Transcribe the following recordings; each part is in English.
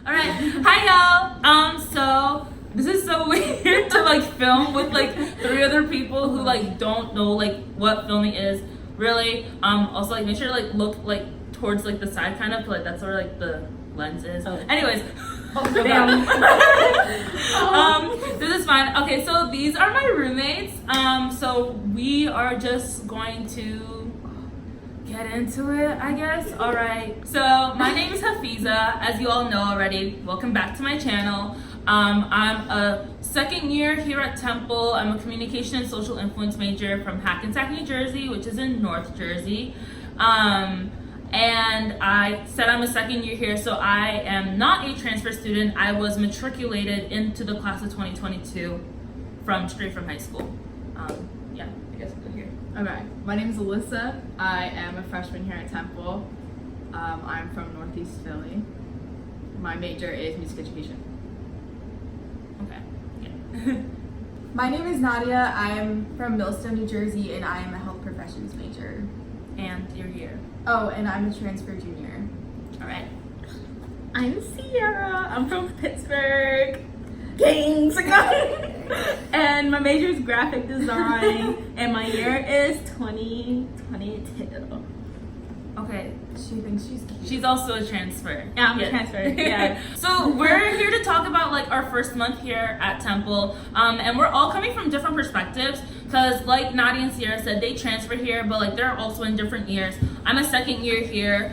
All right, hi y'all. So this is so weird to like film with like 3 other people who like don't know like what filming is really. Also like make sure to like look like towards like the side kind of, like that's where like the lens is. Anyways. Damn. This is fine. Okay, so these are my roommates. So we are just going to get into it, I guess. All right. So my name is Hafeezat, as you all know already. Welcome back to my channel. I'm a second year here at Temple. I'm a communication and social influence major from Hackensack, New Jersey, which is in North Jersey. And I said I'm a second year here, so I am not a transfer student. I was matriculated into the class of 2022 straight from high school. Yeah, I guess I'm here. Okay, my name is Alyssa. I am a freshman here at Temple. I'm from Northeast Philly. My major is music education. Okay, yeah. My name is Nadia. I'm from Millstone, New Jersey, and I am a health professions major. And you're here. Oh, and I'm a transfer junior. All right. I'm Sierra. I'm from Pittsburgh. Gangs. And my major is graphic design, and my year is 2022. Okay. She thinks she's cute. She's also a transfer. Yeah, I'm a transfer. Yeah. So we're here to talk about like our first month here at Temple, and we're all coming from different perspectives. Because like Nadia and Sierra said, they transfer here, but like they're also in different years. I'm a second year here,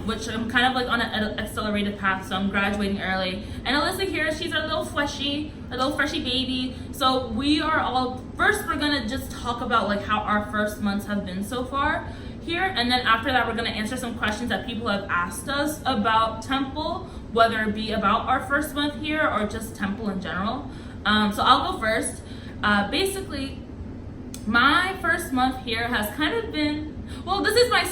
which I'm kind of like on an accelerated path, so I'm graduating early. And Alyssa here, she's a little freshy baby. So we are all, first we're gonna just talk about like how our first months have been so far here, and then after that we're gonna answer some questions that people have asked us about Temple, whether it be about our first month here or just Temple in general. So I'll go first. Basically, my first month here has kind of been, well, this is my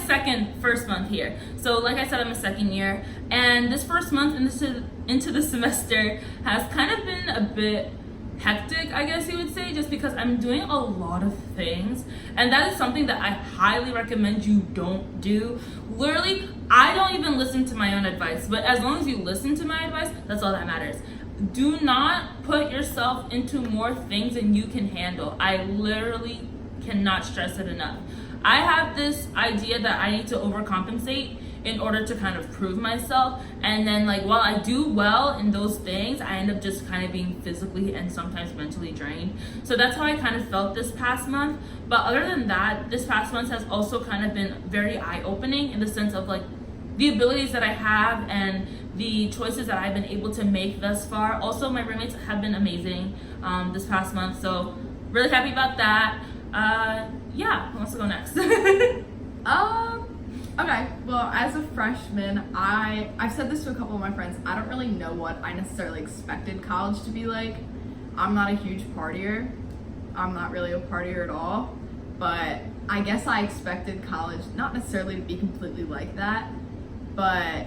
first month here. So like I said, I'm a second year, and this first month into the semester has kind of been a bit hectic, I guess you would say, just because I'm doing a lot of things, and that is something that I highly recommend you don't do. Literally, I don't even listen to my own advice, but as long as you listen to my advice, that's all that matters. Do not put yourself into more things than you can handle. I literally cannot stress it enough. I have this idea that I need to overcompensate in order to kind of prove myself, and then like while I do well in those things, I end up just kind of being physically and sometimes mentally drained. So that's how I kind of felt this past month. But other than that, this past month has also kind of been very eye-opening in the sense of like the abilities that I have and the choices that I've been able to make thus far. Also, my roommates have been amazing this past month, so really happy about that. Yeah, who wants to go next? Okay, well, as a freshman, I've said this to a couple of my friends, I don't really know what I necessarily expected college to be like. I'm not a huge partier. I'm not really a partier at all, but I guess I expected college not necessarily to be completely like that, but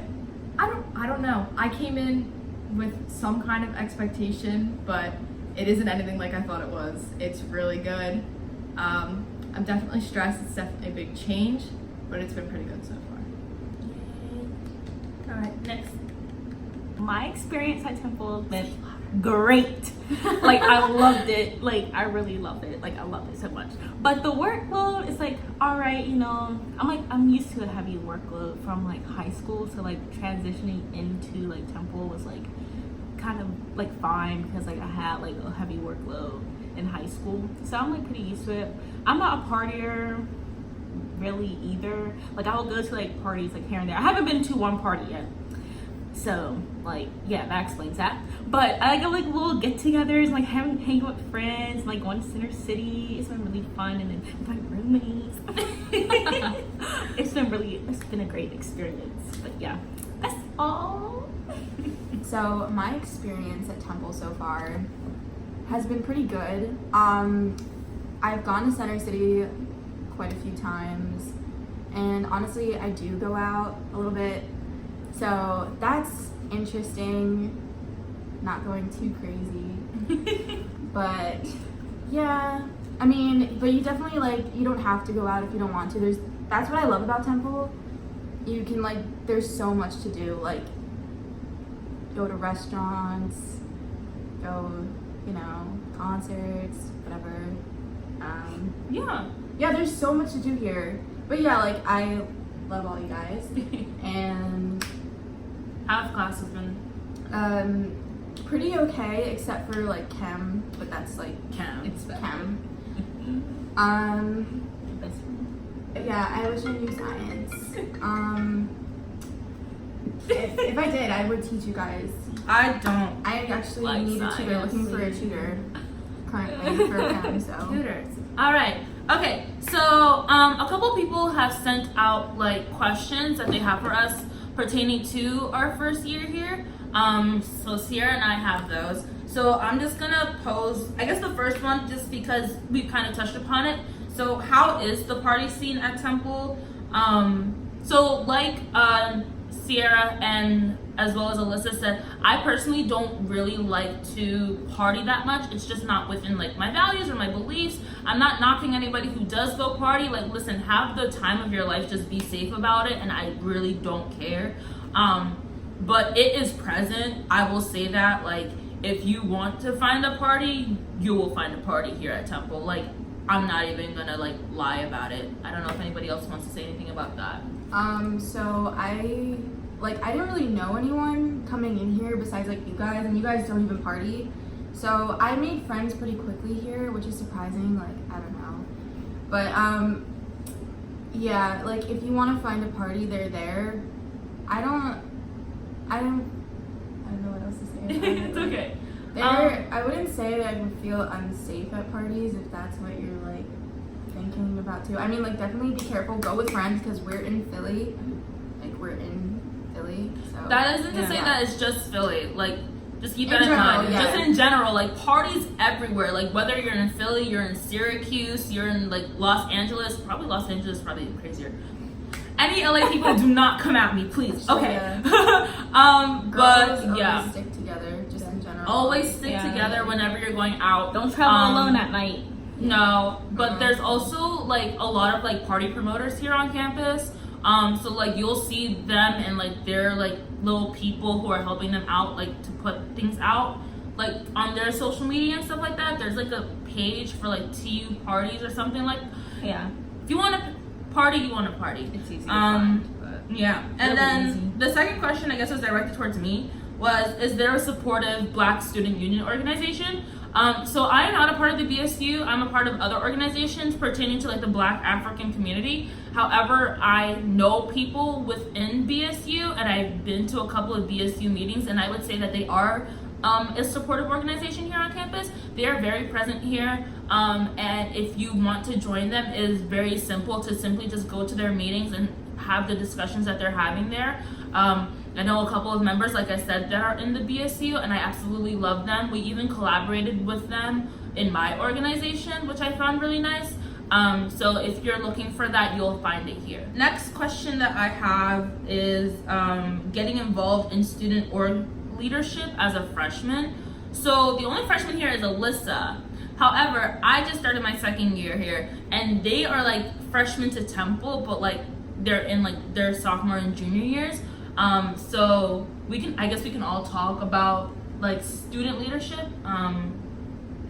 I don't know. I came in with some kind of expectation, but it isn't anything like I thought it was. It's really good. I'm definitely stressed. It's definitely a big change, but it's been pretty good so far. All right, next. My experience at Temple has been great. Like, I loved it. Like, I really loved it. Like, I loved it so much. But the workload is like, all right, you know, I'm used to a heavy workload from like high school, so like transitioning into like Temple was like kind of like fine because like I had like a heavy workload in high school, so I'm like pretty used to it. I'm not a partier really either. Like, I will go to like parties like here and there. I haven't been to one party yet, so like yeah, that explains that. But I go like little get-togethers, like hanging with friends, like going to Center City. It's been really fun, and then with my roommates. It's been a great experience. But yeah, that's all. So my experience at Temple so far has been pretty good. I've gone to Center City quite a few times, and honestly, I do go out a little bit, so that's interesting. Not going too crazy, but yeah, I mean, but you definitely like, you don't have to go out if you don't want to. That's what I love about Temple. You can like, there's so much to do. Like, go to restaurants, go, you know, concerts, whatever. Yeah, there's so much to do here. But yeah, like, I love all you guys. And How have classes been? pretty okay, except for like chem, but that's like Chem. It's better. chem. Yeah, I wish I knew science. If I did, I would teach you guys. I don't. I actually Like need a tutor, science. looking for a tutor currently for chem, so. Tutors. All right. Okay. So, a couple people have sent out like questions that they have for us pertaining to our first year here. So Sierra and I have those. So I'm just gonna pose, I guess the first one, just because we've kind of touched upon it. So how is the party scene at Temple? So like Sierra and as well as Alyssa said, I personally don't really like to party that much. It's just not within like my values or my beliefs. I'm not knocking anybody who does go party. Like, listen, have the time of your life, just be safe about it, and I really don't care. But it is present. I will say that, like, if you want to find a party, you will find a party here at Temple. Like, I'm not even gonna like lie about it. I don't know if anybody else wants to say anything about that. So I didn't really know anyone coming in here besides like you guys, and you guys don't even party. So I made friends pretty quickly here, which is surprising, like, I don't know. But yeah, like if you want to find a party, they're there. I don't know what else to say about it. It's okay. I wouldn't say that I would feel unsafe at parties if that's what you're like thinking about too. I mean, like, definitely be careful. Go with friends because we're in Philly. Like, we're in Philly. So That isn't to say that it's just Philly. Like, just keep that in general, mind. yeah. Just in general, like, parties everywhere. Like, whether you're in Philly, you're in Syracuse, you're in like Los Angeles. Probably Los Angeles, probably crazier. Any LA people, do not come at me, please. Okay. Yeah. But Girls yeah. always stick together, just in general. Always stick Yeah. together whenever you're going out. Don't travel alone at night. No, but there's also like a lot of like party promoters here on campus. So like you'll see them and like they're like little people who are helping them out, like to put things out like on their social media and stuff like that. There's like a page for like TU parties or something like. Yeah. If you want to party, you want to party. It's easy to find, but Yeah, and Really then easy. the second question, I guess, was directed towards me. Is there a supportive Black student union organization? So I am not a part of the BSU. I'm a part of other organizations pertaining to like the Black African community. However, I know people within BSU, and I've been to a couple of BSU meetings, and I would say that they are a supportive organization here on campus. They are very present here, and if you want to join them, it is very simple to simply just go to their meetings and have the discussions that they're having there. I know a couple of members, like I said, that are in the BSU, and I absolutely love them. We even collaborated with them in my organization, which I found really nice. So if you're looking for that, you'll find it here. Next question that I have is getting involved in student org leadership as a freshman. So the only freshman here is Alyssa. However, I just started my second year here, and they are like freshmen to Temple, but like they're in like their sophomore and junior years. So I guess we can all talk about like student leadership.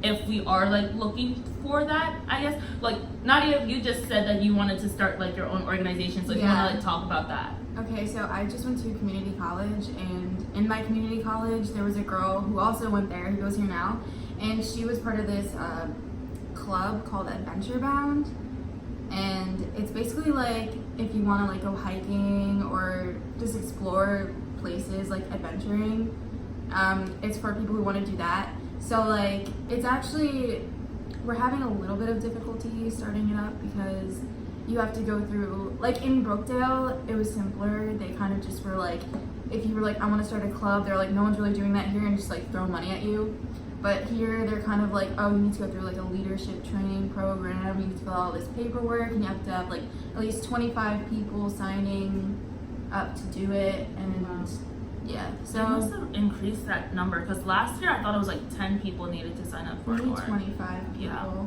If we are like looking for that, I guess. Like Nadia, you just said that you wanted to start like your own organization, so if you want to like talk about that. Okay, so I just went to community college, and in my community college, there was a girl who also went there, who goes here now, and she was part of this club called Adventure Bound, and it's basically like if you want to like go hiking or just explore places like adventuring, it's for people who want to do that. So like it's actually, we're having a little bit of difficulty starting it up because you have to go through, like in Brookdale, it was simpler. They kind of just were like, if you were like, I want to start a club, they're like, no one's really doing that here, and just like throw money at you. But here, they're kind of like, oh, you need to go through like a leadership training program, you need to fill out all this paperwork, and you have to have like at least 25 people signing up to do it, and yeah, So they must have increased that number, because last year I thought it was like 10 people needed to sign up for maybe it. 25 people. Yeah.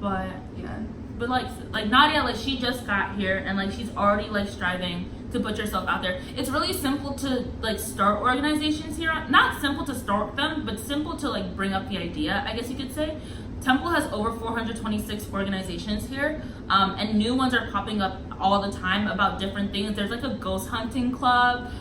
But Yeah. like Nadia, like she just got here, and like she's already like striving to to put yourself out there. It's really simple to like start organizations here. Not simple to start them, but simple to like bring up the idea, I guess you could say. Temple has over 426 organizations here, and new ones are popping up all the time about different things. There's like a ghost hunting club.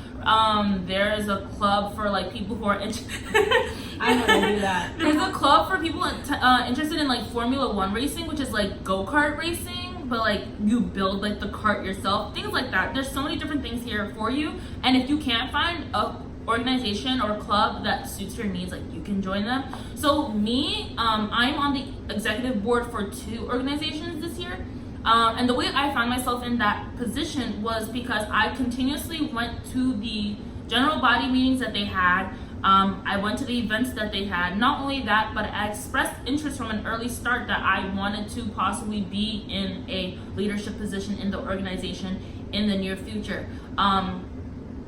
There's a club for like people who are I know to do that. There's a club for people interested in like Formula One racing, which is like go-kart racing, but like you build like the kart yourself, things like that. There's so many different things here for you, and if you can't find a organization or club that suits your needs, like you can join them. So me, I'm on the executive board for 2 organizations this year. And the way I found myself in that position was because I continuously went to the general body meetings that they had. I went to the events that they had. Not only that, but I expressed interest from an early start that I wanted to possibly be in a leadership position in the organization in the near future.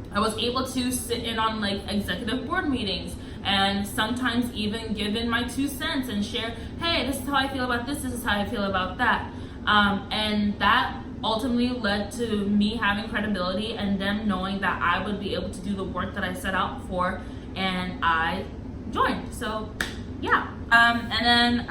I was able to sit in on like executive board meetings and sometimes even give in my 2 cents and share, hey, this is how I feel about this is how I feel about that. And that ultimately led to me having credibility and them knowing that I would be able to do the work that I set out for, and I joined. So yeah. And then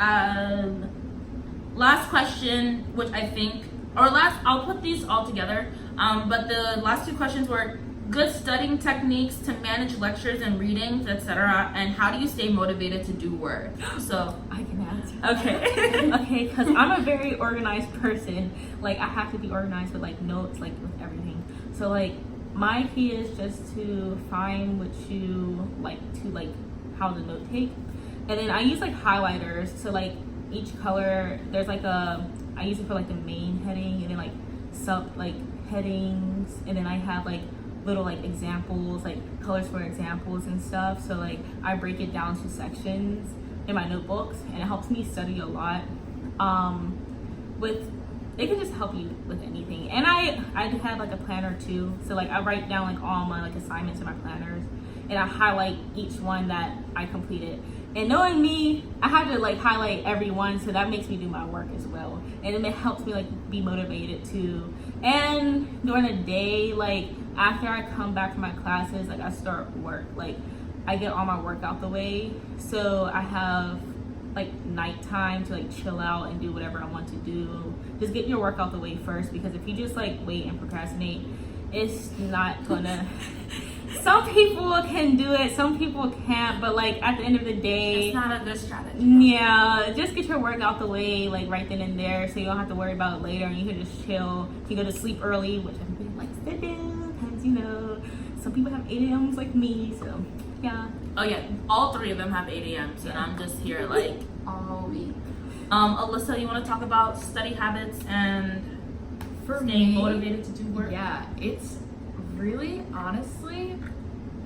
last question, which I think, I'll put these all together, but the last 2 questions were good studying techniques to manage lectures and readings, etc., and how do you stay motivated to do work? So I can answer. Okay. Okay, because I'm a very organized person. Like, I have to be organized with like notes, like with everything. So like my key is just to find what you like to like how to note take, and then I use like highlighters. So like each color, there's like I use it for like the main heading, and then like sub like headings, and then I have like little like examples, like colors for examples and stuff. So like I break it down to sections in my notebooks, and it helps me study a lot. It can just help you with anything. And I do have like a planner too. So like I write down like all my like assignments in my planners, and I highlight each one that I completed. And knowing me, I have to like highlight every one, so that makes me do my work as well. And then it helps me like be motivated too. And during the day, like after I come back from my classes, like I start work. Like I get all my work out the way, so I have like nighttime to like chill out and do whatever I want to do. Just get your work out the way first, because if you just like wait and procrastinate, it's not gonna some people can do it, some people can't, but like at the end of the day, it's not a good strategy. Yeah, just get your work out the way like right then and there, so you don't have to worry about it later, and you can just chill. You can go to sleep early, which everybody likes to do, because you know some people have 8 a.m.s like me, so yeah. Oh yeah, all 3 of them have 8 a.m.s, and I'm just here like all week. Alyssa, you want to talk about study habits and For staying me, motivated to do work? Yeah, it's really, honestly,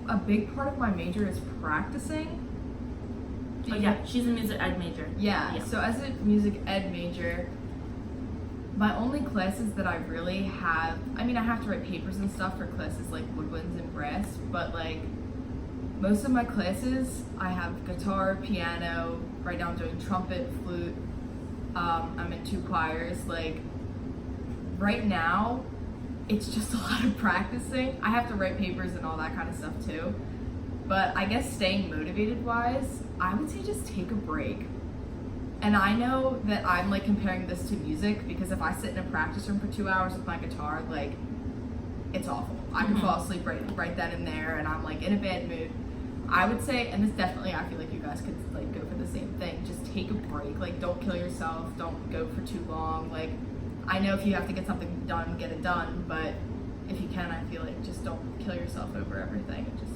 a big part of my major is practicing. Oh yeah, she's a music ed major. Yeah, so as a music ed major, my only classes that I really have, I mean, I have to write papers and stuff for classes like woodwinds and brass, but like most of my classes, I have guitar, piano. Right now I'm doing trumpet, flute. I'm in 2 choirs. Like right now, it's just a lot of practicing. I have to write papers and all that kind of stuff too. But I guess staying motivated wise, I would say just take a break. And I know that I'm like comparing this to music, because if I sit in a practice room for 2 hours with my guitar, like it's awful. I can fall asleep right then and there, and I'm like in a bad mood. I would say, and this definitely, I feel like you guys could like go for the same thing. Just take a break. Like don't kill yourself. Don't go for too long. Like I know if you have to get something done, get it done. But if you can, I feel like just don't kill yourself over everything. And just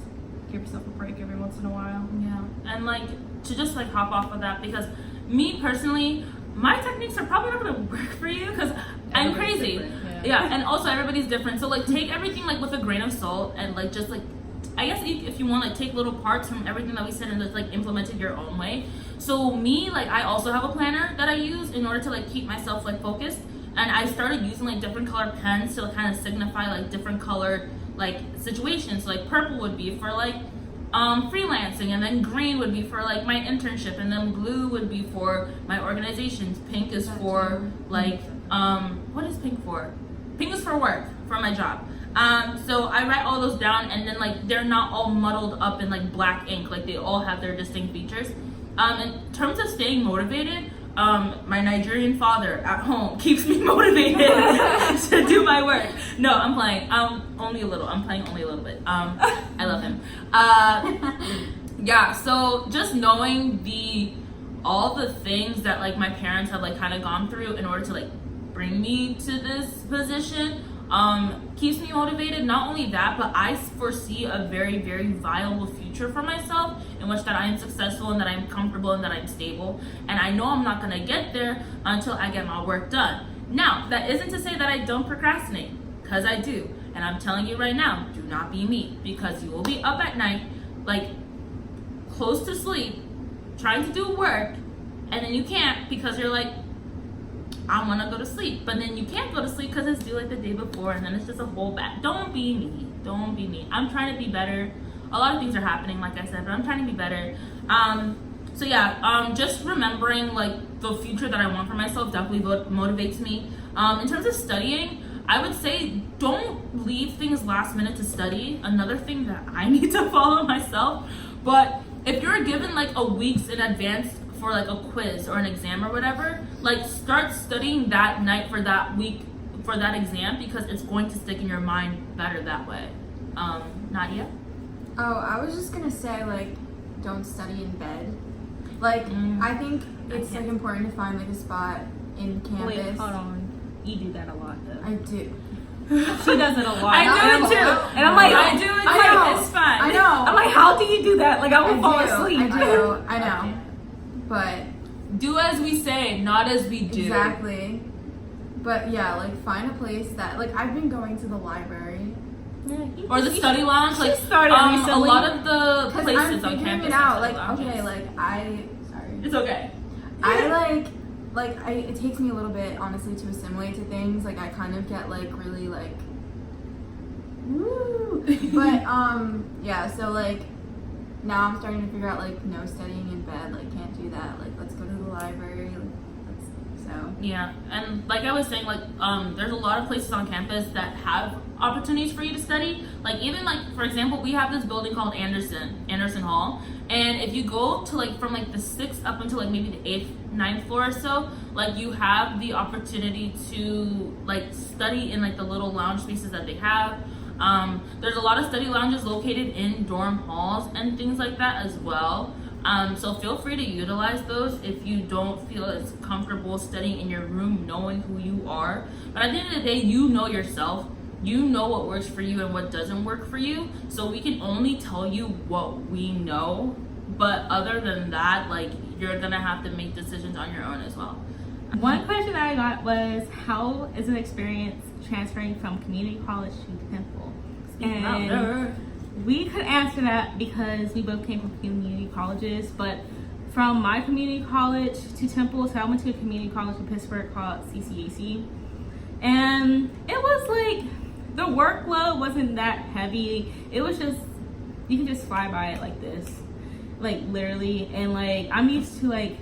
give yourself a break every once in a while. Yeah, and like to just like hop off of that, because me personally, my techniques are probably not gonna work for you, because I'm crazy. Yeah, and also everybody's different. So like take everything like with a grain of salt, and like just like I guess if you want like take little parts from everything that we said and just like implement it your own way. So me, like I also have a planner that I use in order to like keep myself like focused, and I started using like different color pens to kind of signify like different colored like situations. So, like purple would be for like freelancing, and then green would be for like my internship, and then blue would be for my organizations. Pink is for like what is pink for? Pink is for work, for my job. So I write all those down, and then like they're not all muddled up in like black ink. Like they all have their distinct features. In terms of staying motivated, my Nigerian father at home keeps me motivated to do my work. No, I'm playing. Only a little. I'm playing only a little bit. I love him. Yeah. So just knowing all the things that like my parents have like kind of gone through in order to like bring me to this position keeps me motivated. Not only that, but I foresee a very, very viable future for myself in which that I am successful and that I'm comfortable and that I'm stable. And I know I'm not going to get there until I get my work done. Now, that isn't to say that I don't procrastinate, because I do. And I'm telling you right now, do not be me, because you will be up at night, like close to sleep, trying to do work, and then you can't because you're like, I want to go to sleep, but then you can't go to sleep because it's due like the day before, and then it's just a whole back. Don't be me. Don't be me. I'm trying to be better. A lot of things are happening, like I said, but I'm trying to be better. So yeah, just remembering like the future that I want for myself definitely motivates me. In terms of studying, I would say don't leave things last minute to study. Another thing that I need to follow myself. But if you're given like a week's in advance for like a quiz or an exam or whatever, like start studying that night for that week for that exam, because it's going to stick in your mind better that way. Nadia? Oh, I was just gonna say, like, don't study in bed. Like, I think it's like important to find like a spot in campus. Wait, hold on. You do that a lot though. I do. She does it a lot. I do it too. And I'm like, I do it too. It's fine. I know. I'm like, how do you do that? Like, I will fall asleep. I do. I know. Okay. But Do as we say, not as we do. exactly. But yeah, like find a place that like I've been going to the library. Or the study lounge, like started a recently. lot of the Because places I'm on figuring campus. it have out. Like study okay, lounges. sorry. It's okay. It takes me a little bit honestly to assimilate to things. Like I kind of get like really like woo. But yeah, so like now I'm starting to figure out like no studying in bed, like can't do that. Like let's go to the library. Yeah, and like I was saying, like there's a lot of places on campus that have opportunities for you to study. Like even like for example, we have this building called Anderson Hall, and if you go to like from like the 6th up until like maybe the 8th, 9th floor or so, like you have the opportunity to like study in like the little lounge spaces that they have. There's a lot of study lounges located in dorm halls and things like that as well. So feel free to utilize those if you don't feel as comfortable studying in your room, knowing who you are. But at the end of the day, you know yourself. You know what works for you and what doesn't work for you. So we can only tell you what we know. But other than that, like you're gonna have to make decisions on your own as well. One question that I got was, how is an experience transferring from community college to Temple? And we could answer that because we both came from community colleges, but from my community college to Temple, so I went to a community college in Pittsburgh called CCAC, and it was like the workload wasn't that heavy. It was just, you can just fly by it like this, like literally, and like I'm used to like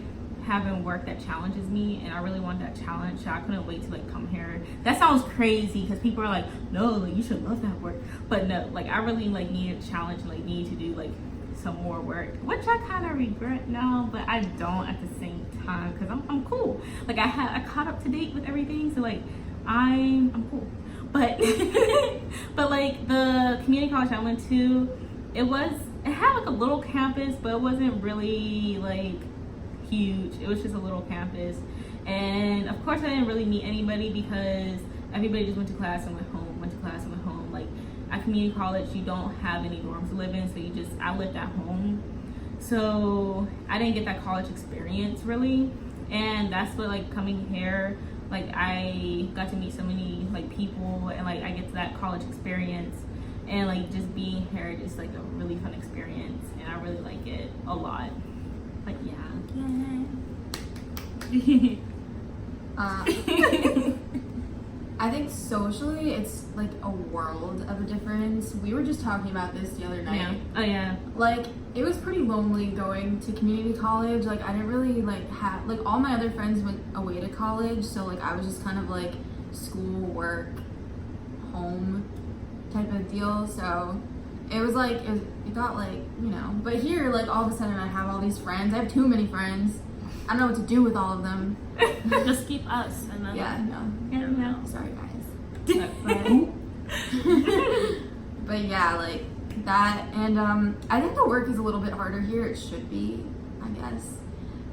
having work that challenges me, and I really want that challenge, so I couldn't wait to like come here. That sounds crazy because people are like, no, like you should love that work, but no, like I really like need a challenge and like need to do like some more work, which I kind of regret now, but I don't at the same time because I'm cool. Like I caught up to date with everything, so like I'm cool. But but like the community college I went to, it had like a little campus, but it wasn't really like huge. It was just a little campus, and of course I didn't really meet anybody because everybody just went to class and went home, went to class and went home. Like at community college you don't have any dorms to live in, so I lived at home, so I didn't get that college experience really. And that's what like coming here, like I got to meet so many like people, and like I get to that college experience, and like just being here just like a really fun experience, and I really like it a lot. Like yeah. I think socially it's like a world of a difference. We were just talking about this the other night. Yeah. Oh yeah. Like it was pretty lonely going to community college. Like I didn't really like have like all my other friends went away to college, so like I was just kind of like school, work, home, type of deal. So it was like, it got like, you know, but here, like all of a sudden I have all these friends. I have too many friends. I don't know what to do with all of them. Just keep us. And then Yeah, no. Yeah. Sorry, guys. But yeah, like that. And I think the work is a little bit harder here. It should be, I guess,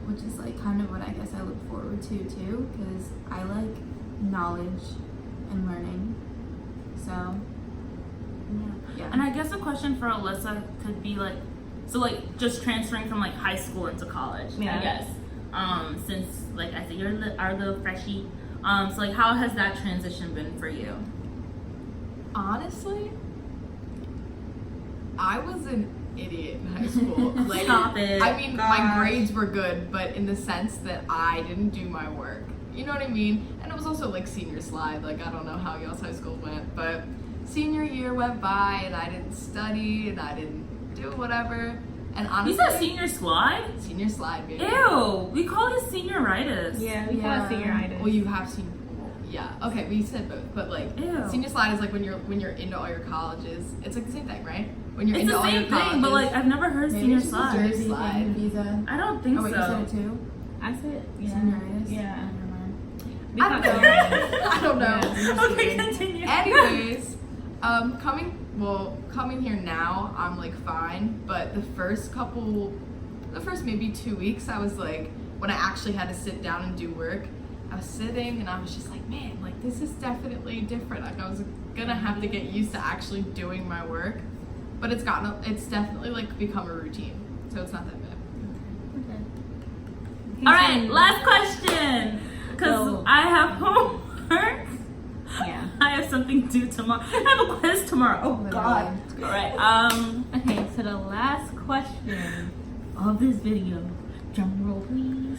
which is like kind of what I guess I look forward to too, because I like knowledge and learning. So, yeah. And I guess a question for Alyssa could be like, so like just transferring from like high school into college, I Yeah. guess. Since like I said, are the freshie. So like, how has that transition been for you? Honestly, I was an idiot in high school. Like, Stop it. I mean, my grades were good, but in the sense that I didn't do my work. You know what I mean? And it was also like senior slide. Like, I don't know how y'all's high school went, but senior year went by and I didn't study and I didn't do whatever. And honestly, You said senior slide? senior slide, baby. Ew, we call it senioritis. Yeah, we call it senioritis. Well, you have seen. Yeah. Okay, we said both, but like Ew. senior slide is like when you're into all your colleges. It's like the same thing, right? When you're It's into the all your same colleges. thing, but like I've never heard Maybe senior it's just a slide. Jersey Slide. thing, visa. I don't think Oh, wait, so. you said it too? I said, yeah. Senioritis? Yeah. Never mind. We call it I don't know. Okay, continue. Anyways, coming here now, I'm like fine, but the first maybe 2 weeks, I was like, when I actually had to sit down and do work, I was sitting and I was just like, man, like this is definitely different. Like I was gonna have to get used to actually doing my work, but it's definitely like become a routine, so it's not that bad. All right, last question. Because So- I have homework. Yeah. I have something due tomorrow. I have a quiz tomorrow. Oh God. All right. Okay, so the last question of this video, drum roll please.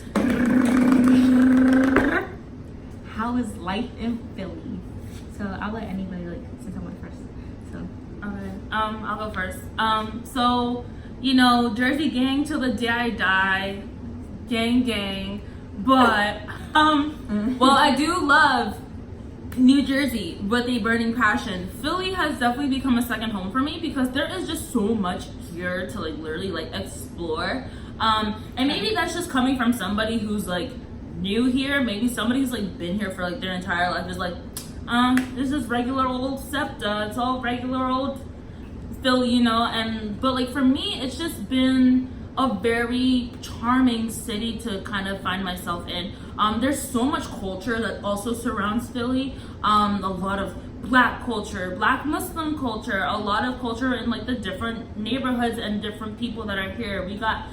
How is life in Philly? So I'll let anybody say someone first. So Okay. I'll go first. So you know, Jersey gang till the day I die, gang. But well, I do love New Jersey with a burning passion. Philly has definitely become a second home for me because there is just so much here to like literally like explore. And maybe that's just coming from somebody who's like new here. Maybe somebody who's like been here for like their entire life is like, this is regular old SEPTA. It's all regular old Philly, you know. But like for me, it's just been a very charming city to kind of find myself in. There's so much culture that also surrounds Philly. A lot of Black culture, Black Muslim culture, a lot of culture in like the different neighborhoods and different people that are here. We got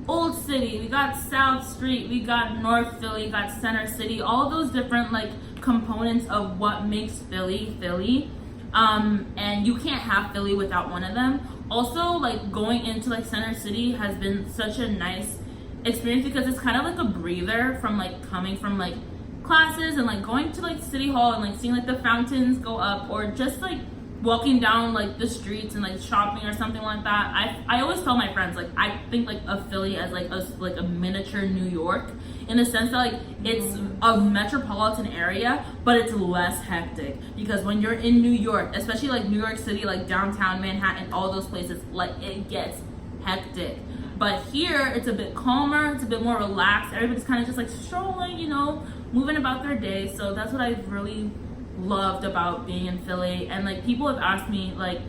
Old City, we got South Street, we got North Philly, we got Center City, all those different like components of what makes Philly, Philly. And you can't have Philly without one of them. Also, like going into like Center City has been such a nice experience because it's kind of like a breather from like coming from like classes and like going to like City Hall and like seeing like the fountains go up, or just like walking down like the streets and like shopping or something like that. I always tell my friends like I think like of Philly as like a miniature New York, in the sense that like it's a metropolitan area, but it's less hectic, because when you're in New York, especially like New York City, like downtown Manhattan, all those places, like it gets hectic. But here it's a bit calmer, it's a bit more relaxed. Everybody's kind of just like strolling, you know, moving about their day. So that's what I've really loved about being in Philly. And like people have asked me like,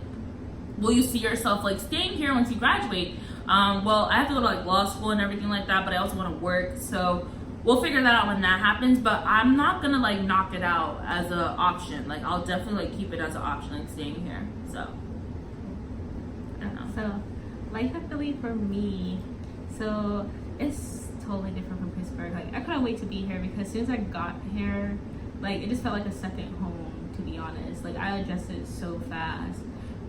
will you see yourself like staying here once you graduate? Well, I have to go to like law school and everything like that, but I also want to work, so we'll figure that out when that happens. But I'm not gonna like knock it out as an option. Like I'll definitely like keep it as an option, like staying here. So I don't know. So, life in Philly for me, so it's totally different from Pittsburgh. Like I couldn't wait to be here because as soon as I got here, like it just felt like a second home, to be honest. Like I adjusted so fast,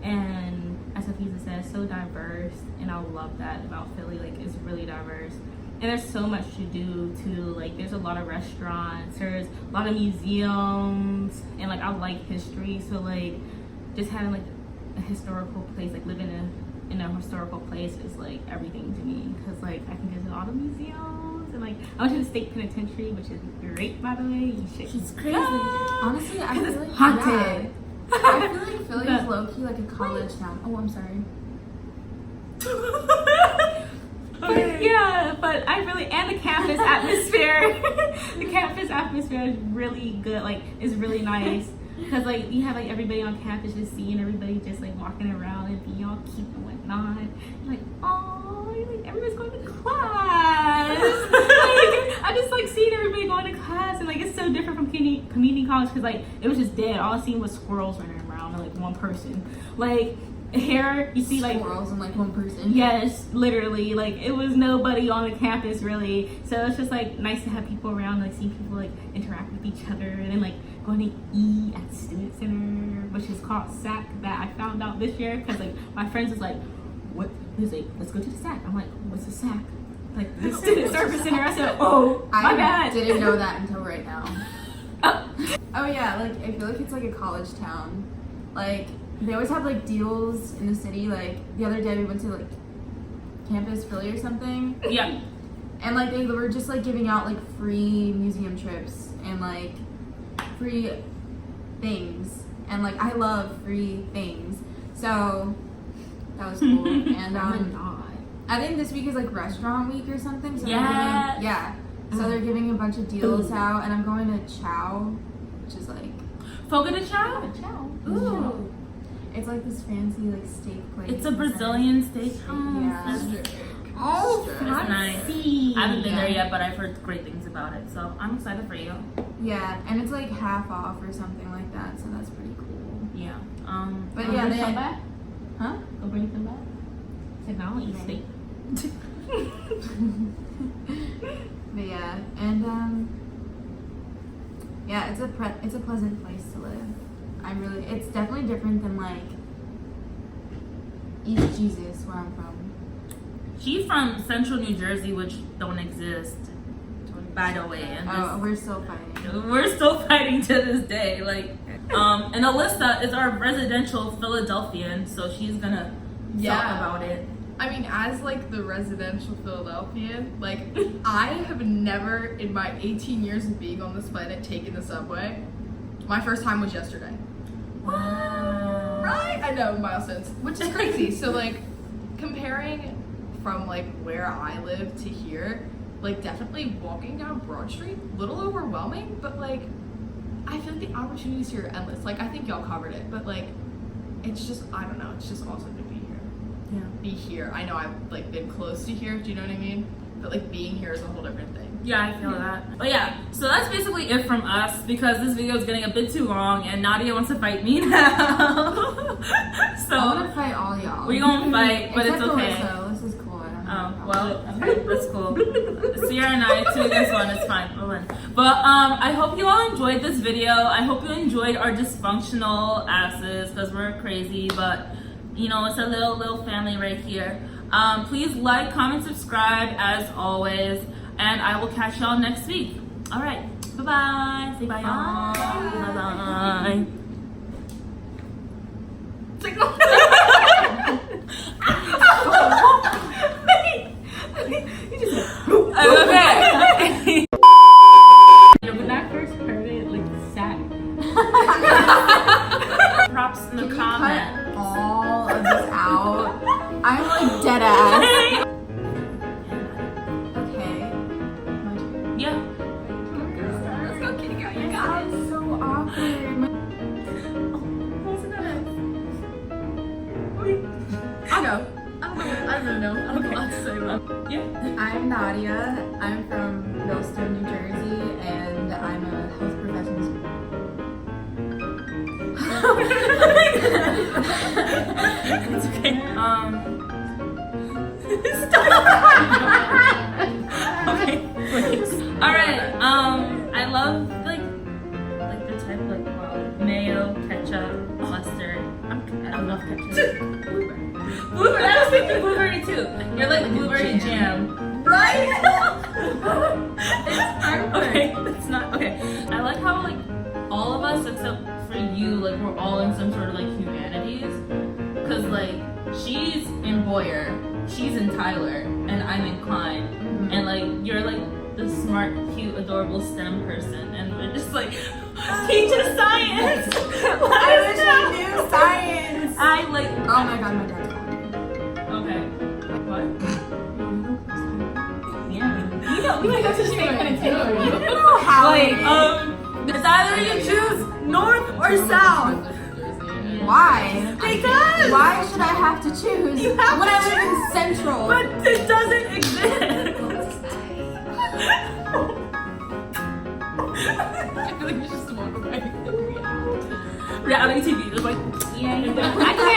and as Hafeezat said, so diverse, and I love that about Philly. Like it's really diverse, and there's so much to do too. Like there's a lot of restaurants, there's a lot of museums, and like I like history, so like just having like a historical place, like living in a historical place is like everything to me, because like I can visit all the museums, and like I went to the state penitentiary, which is great, by the way. You should. It's crazy. Honestly, I feel like haunted. I feel like Philly is low-key like a college town. Oh, I'm sorry. But yeah, but I really, and the campus atmosphere. The campus atmosphere is really good. Like, it's really nice. Because, like, you have, like, everybody on campus just seeing everybody just, like, walking around and being all cute and whatnot. You're like, oh, like, everybody's going to class. Like, I just, like, seeing everybody going to class. And, like, it's so different from community college because, like, it was just dead. All I seen was squirrels running around and, like, one person. Like, here, you see, like... Squirrels and, like, one person. Yes, literally. Like, it was nobody on the campus, really. So it's just, like, nice to have people around, like, seeing people, like, interact with each other. And then, like, going to eat at the student center, which is called SAC, that I found out this year. Because, like, my friends was like, what? He was like, let's go to the SAC. I'm like, what's a SAC? Like, the student service center. I said, oh, my bad. I didn't know that until right now. Oh, yeah, like, I feel like it's, like, a college town. Like... They always have, like, deals in the city. Like, the other day we went to, like, Campus Philly or something. Yeah. And, like, they were just, like, giving out, like, free museum trips and, like, free things. And, like, I love free things. So, that was cool. And, I think this week is, like, restaurant week or something. So Yes. Yeah. So they're giving a bunch of deals out. And I'm going to Chow, which is, like... Fogo de Chao? Chow. Ooh. It's like this fancy like steak place. It's a Brazilian steakhouse. Yeah. Oh, It's nice. fancy. I haven't been there yet, but I've heard great things about it, so I'm excited for you. Yeah, and it's like half off or something like that, so that's pretty cool. Yeah. But yeah, bring they some back? Huh? Go bring some back? Said, I don't eat steak. But yeah, and yeah, it's a pleasant place to live. It's definitely different than like East Jesus, where I'm from. She's from Central New Jersey, which don't exist, by the way. And We're still fighting. we're still fighting to this day. Like, and Alyssa is our residential Philadelphian, so she's gonna talk about it. I mean, as like the residential Philadelphian, like I have never in my 18 years of being on this planet taken the subway. My first time was yesterday. Wow. Right? I know, milestones, which is crazy. So like comparing from like where I live to here, like definitely walking down Broad Street, a little overwhelming, but like I feel like the opportunities here are endless. Like I think y'all covered it, but like it's just, I don't know, it's just awesome to be here. Yeah. Be here. I know I've like been close to here, do you know what I mean? But like being here is a whole different thing. Yeah, I feel that. But yeah, so that's basically it from us because this video is getting a bit too long and Nadia wants to fight me now. So I want to fight all y'all. we're gonna fight, but Except it's okay. Alyssa. Alyssa's cool. I don't know. Oh, well, okay, that's cool. Sierra and I, 2 against 1, it's fine, we'll win. But I hope you all enjoyed this video. I hope you enjoyed our dysfunctional asses because we're crazy, but you know, it's a little family right here. Please like, comment, subscribe as always, and I will catch y'all next week. All right, bye-bye. Say bye, y'all. Bye-bye. Okay. When I first heard it, like, sad. Props in the Can you comment. cut all of this out? I'm like dead ass. Okay. My turn. Yeah. Let's go, kitty girl, you That was so awkward. I'll go. I don't really know. I don't know what to say, but Yeah. I'm Nadia. I'm from Millstone, New Jersey, and I'm a health professional. It's okay. Okay. Please. All right. I love like the type like mayo, ketchup, mustard. I love ketchup. Blueberry. I was thinking blueberry too. You're like blueberry jam. right? It's perfect. Okay, that's not okay. I like how like all of us except for you, like we're all in some sort of like humanities. Cause like she's in Boyer, she's in Tyler, and I'm in Klein. Mm-hmm. And like you're like the smart, cute, adorable STEM person, and we're just like teach us science. I wish I Oh my god, my dad's calling me. Okay. What? Yeah. We might go to the same kind of You know how Like, it is. It's either you choose north or south. Why? Because. Why should I have to choose You have when to I live in Central? But it doesn't exist. I feel like you should just walk away. Reality TV, just like yeah, you know. I can hear